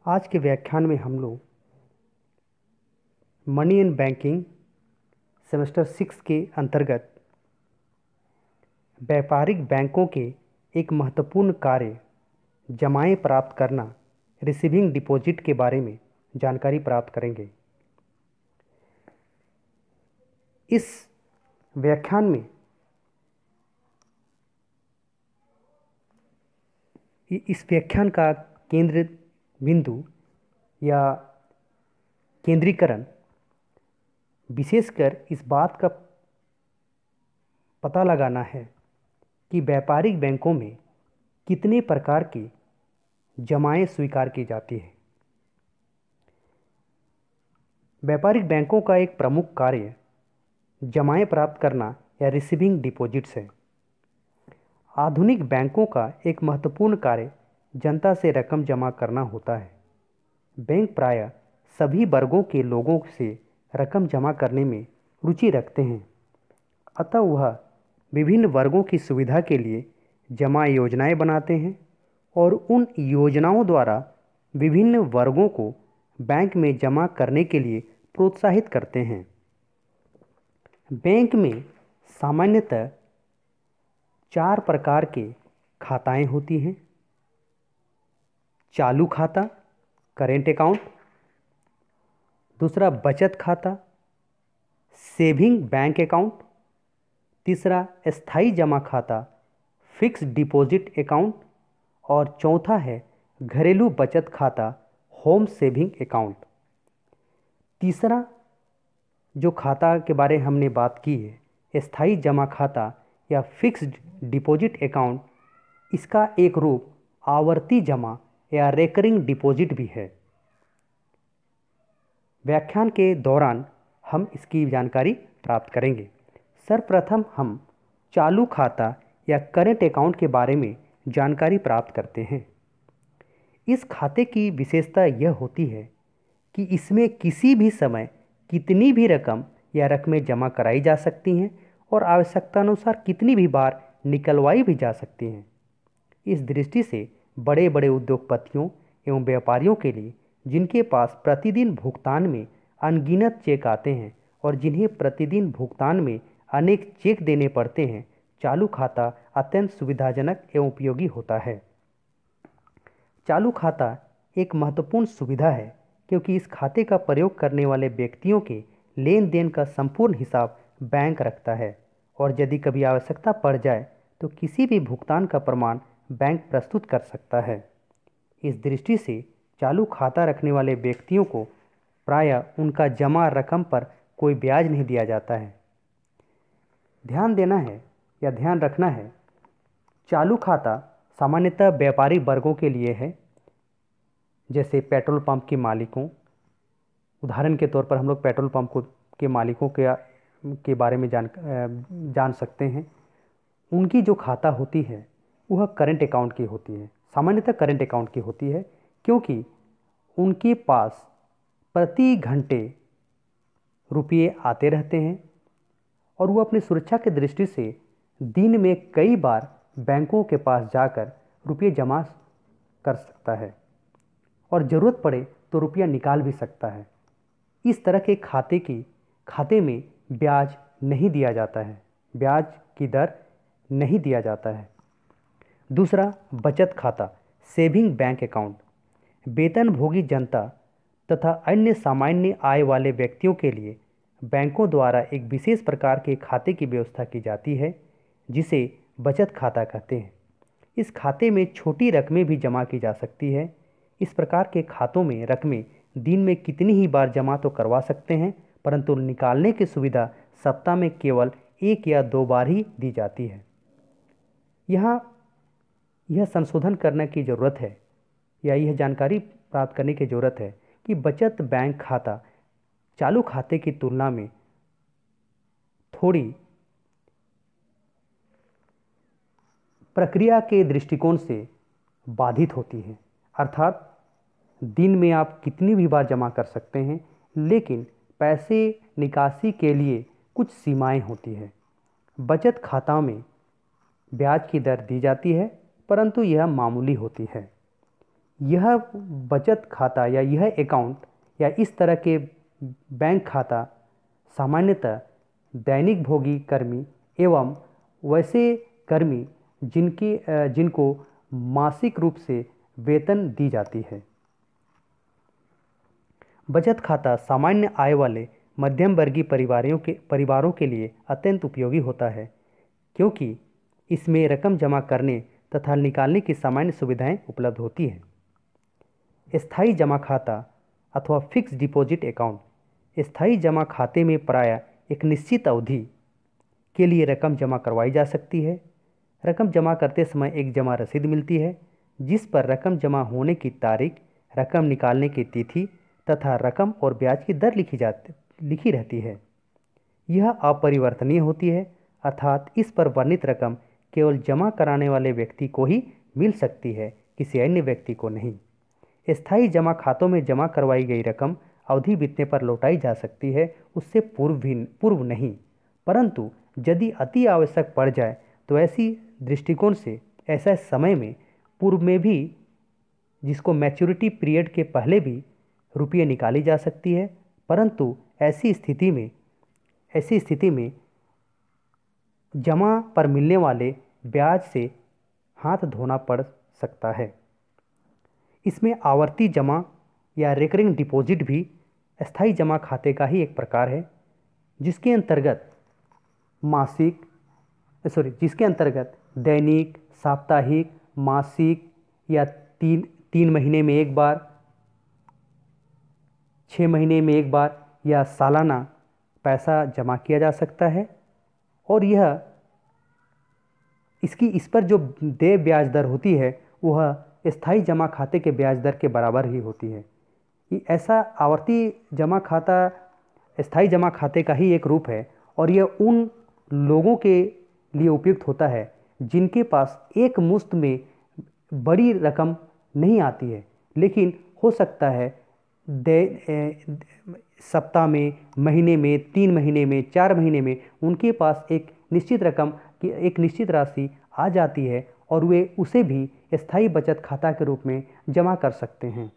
आज के व्याख्यान में हम लोग मनी एंड बैंकिंग सेमेस्टर 6 के अंतर्गत व्यापारिक बैंकों के एक महत्वपूर्ण कार्य जमाएं प्राप्त करना, रिसीविंग डिपॉजिट के बारे में जानकारी प्राप्त करेंगे। इस व्याख्यान में इस व्याख्यान का केंद्र बिंदु या केंद्रीकरण विशेषकर इस बात का पता लगाना है कि व्यापारिक बैंकों में कितने प्रकार की जमाएं स्वीकार की जाती हैं। व्यापारिक बैंकों का एक प्रमुख कार्य जमाएं प्राप्त करना या रिसीविंग डिपॉजिट्स है। आधुनिक बैंकों का एक महत्वपूर्ण कार्य जनता से रकम जमा करना होता है। बैंक प्रायः सभी वर्गों के लोगों से रकम जमा करने में रुचि रखते हैं, अतः वह विभिन्न वर्गों की सुविधा के लिए जमा योजनाएं बनाते हैं और उन योजनाओं द्वारा विभिन्न वर्गों को बैंक में जमा करने के लिए प्रोत्साहित करते हैं। बैंक में सामान्यतः 4 प्रकार के खाताएं होती हैं। चालू खाता, करेंट अकाउंट। दूसरा बचत खाता, सेविंग बैंक अकाउंट। तीसरा स्थायी जमा खाता, फिक्स्ड डिपॉजिट अकाउंट। और चौथा है घरेलू बचत खाता, होम सेविंग अकाउंट। तीसरा जो खाता के बारे हमने बात की है, स्थायी जमा खाता या फिक्स्ड डिपॉजिट अकाउंट, इसका एक रूप आवर्ती जमा या रेकरिंग डिपॉजिट भी है। व्याख्यान के दौरान हम इसकी जानकारी प्राप्त करेंगे। सर्वप्रथम हम चालू खाता या करेंट अकाउंट के बारे में जानकारी प्राप्त करते हैं। इस खाते की विशेषता यह होती है कि इसमें किसी भी समय कितनी भी रकम या रकमें जमा कराई जा सकती हैं और आवश्यकता अनुसार कितनी भी बार निकलवाई भी जा सकती हैं। इस दृष्टि से बड़े बड़े उद्योगपतियों एवं व्यापारियों के लिए, जिनके पास प्रतिदिन भुगतान में अनगिनत चेक आते हैं और जिन्हें प्रतिदिन भुगतान में अनेक चेक देने पड़ते हैं, चालू खाता अत्यंत सुविधाजनक एवं उपयोगी होता है। चालू खाता एक महत्वपूर्ण सुविधा है क्योंकि इस खाते का प्रयोग करने वाले व्यक्तियों के लेन देन का संपूर्ण हिसाब बैंक रखता है और यदि कभी आवश्यकता पड़ जाए तो किसी भी भुगतान का प्रमाण बैंक प्रस्तुत कर सकता है। इस दृष्टि से चालू खाता रखने वाले व्यक्तियों को प्रायः उनका जमा रकम पर कोई ब्याज नहीं दिया जाता है। ध्यान देना है या ध्यान रखना है, चालू खाता सामान्यतः व्यापारी वर्गों के लिए है, जैसे पेट्रोल पंप के मालिकों। उदाहरण के तौर पर हम लोग पेट्रोल पंप के मालिकों के बारे में जान सकते हैं। उनकी जो खाता होती है वह करेंट अकाउंट की होती है, सामान्यतः करेंट अकाउंट की होती है, क्योंकि उनके पास प्रति घंटे रुपये आते रहते हैं और वो अपनी सुरक्षा की दृष्टि से दिन में कई बार बैंकों के पास जाकर रुपये जमा कर सकता है और ज़रूरत पड़े तो रुपया निकाल भी सकता है। इस तरह के खाते में ब्याज नहीं दिया जाता है, ब्याज की दर नहीं दिया जाता है। दूसरा बचत खाता, सेविंग बैंक अकाउंट। वेतनभोगी जनता तथा अन्य सामान्य आय वाले व्यक्तियों के लिए बैंकों द्वारा एक विशेष प्रकार के खाते की व्यवस्था की जाती है जिसे बचत खाता कहते हैं। इस खाते में छोटी रकमें भी जमा की जा सकती है। इस प्रकार के खातों में रकमें दिन में कितनी ही बार जमा तो करवा सकते हैं, परंतु निकालने की सुविधा सप्ताह में केवल 1 या 2 बार ही दी जाती है। यहाँ यह संशोधन करने की ज़रूरत है या यह जानकारी प्राप्त करने की ज़रूरत है कि बचत बैंक खाता चालू खाते की तुलना में थोड़ी प्रक्रिया के दृष्टिकोण से बाधित होती है, अर्थात दिन में आप कितनी भी बार जमा कर सकते हैं, लेकिन पैसे निकासी के लिए कुछ सीमाएं होती है। बचत खाता में ब्याज की दर दी जाती है, परंतु यह मामूली होती है। यह बचत खाता या यह अकाउंट या इस तरह के बैंक खाता सामान्यतः दैनिक भोगी कर्मी एवं वैसे कर्मी जिनको मासिक रूप से वेतन दी जाती है। बचत खाता सामान्य आय वाले मध्यम वर्गीय परिवारों के लिए अत्यंत उपयोगी होता है, क्योंकि इसमें रकम जमा करने तथा निकालने की सामान्य सुविधाएं उपलब्ध होती हैं। स्थायी जमा खाता अथवा फिक्स डिपॉजिट अकाउंट। स्थायी जमा खाते में प्रायः एक निश्चित अवधि के लिए रकम जमा करवाई जा सकती है। रकम जमा करते समय एक जमा रसीद मिलती है, जिस पर रकम जमा होने की तारीख, रकम निकालने की तिथि तथा रकम और ब्याज की दर लिखी रहती है। यह अपरिवर्तनीय होती है, अर्थात इस पर वर्णित रकम केवल जमा कराने वाले व्यक्ति को ही मिल सकती है, किसी अन्य व्यक्ति को नहीं। स्थायी जमा खातों में जमा करवाई गई रकम अवधि बीतने पर लौटाई जा सकती है, उससे पूर्व नहीं। परंतु यदि अति आवश्यक पड़ जाए तो ऐसी दृष्टिकोण से ऐसा समय में पूर्व में भी, जिसको मैच्योरिटी पीरियड के पहले भी रुपये निकाली जा सकती है, परंतु ऐसी स्थिति में जमा पर मिलने वाले ब्याज से हाथ धोना पड़ सकता है। इसमें आवर्ती जमा या रिकरिंग डिपॉजिट भी स्थायी जमा खाते का ही एक प्रकार है, जिसके अंतर्गत दैनिक, साप्ताहिक, मासिक या तीन महीने में एक बार, 6 महीने में एक बार या सालाना पैसा जमा किया जा सकता है। और इस पर जो देय ब्याज दर होती है वह स्थायी जमा खाते के ब्याज दर के बराबर ही होती है। ऐसा आवर्ती जमा खाता स्थायी जमा खाते का ही एक रूप है, और यह उन लोगों के लिए उपयुक्त होता है जिनके पास एक मुश्त में बड़ी रकम नहीं आती है, लेकिन हो सकता है सप्ताह में, महीने में, 3 महीने में, 4 महीने में उनके पास एक निश्चित राशि आ जाती है और वे उसे भी स्थायी बचत खाता के रूप में जमा कर सकते हैं।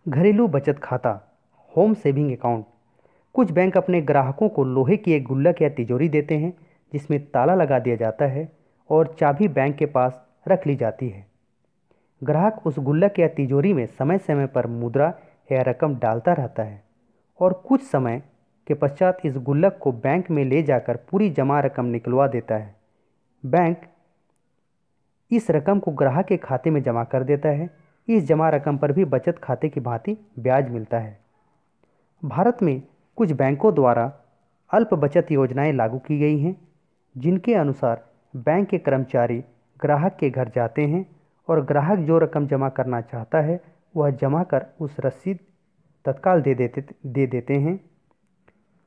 घरेलू बचत खाता, होम सेविंग अकाउंट। कुछ बैंक अपने ग्राहकों को लोहे की एक गुल्लक या तिजोरी देते हैं, जिसमें ताला लगा दिया जाता है और चाबी बैंक के पास रख ली जाती है। ग्राहक उस गुल्लक या तिजोरी में समय समय पर मुद्रा या रकम डालता रहता है और कुछ समय के पश्चात इस गुल्लक को बैंक में ले जाकर पूरी जमा रकम निकलवा देता है। बैंक इस रकम को ग्राहक के खाते में जमा कर देता है। इस जमा रकम पर भी बचत खाते की भांति ब्याज मिलता है। भारत में कुछ बैंकों द्वारा अल्प बचत योजनाएं लागू की गई हैं, जिनके अनुसार बैंक के कर्मचारी ग्राहक के घर जाते हैं और ग्राहक जो रकम जमा करना चाहता है वह जमा कर उस रसीद तत्काल दे देते हैं।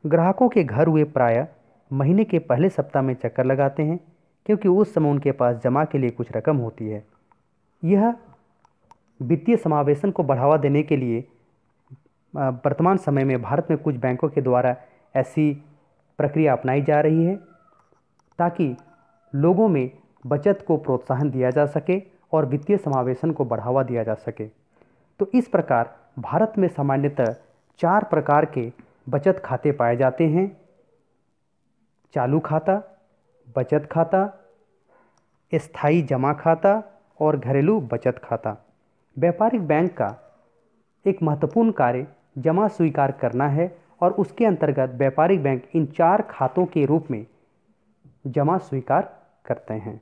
ग्राहकों के घर वे प्रायः महीने के पहले सप्ताह में चक्कर लगाते हैं, क्योंकि उस समय उनके पास जमा के लिए कुछ रकम होती है। यह वित्तीय समावेशन को बढ़ावा देने के लिए वर्तमान समय में भारत में कुछ बैंकों के द्वारा ऐसी प्रक्रिया अपनाई जा रही है, ताकि लोगों में बचत को प्रोत्साहन दिया जा सके और वित्तीय समावेशन को बढ़ावा दिया जा सके। तो इस प्रकार भारत में सामान्यतः 4 प्रकार के बचत खाते पाए जाते हैं: चालू खाता, बचत खाता, स्थायी जमा खाता और घरेलू बचत खाता। व्यापारिक बैंक का एक महत्वपूर्ण कार्य जमा स्वीकार करना है और उसके अंतर्गत व्यापारिक बैंक इन 4 खातों के रूप में जमा स्वीकार करते हैं।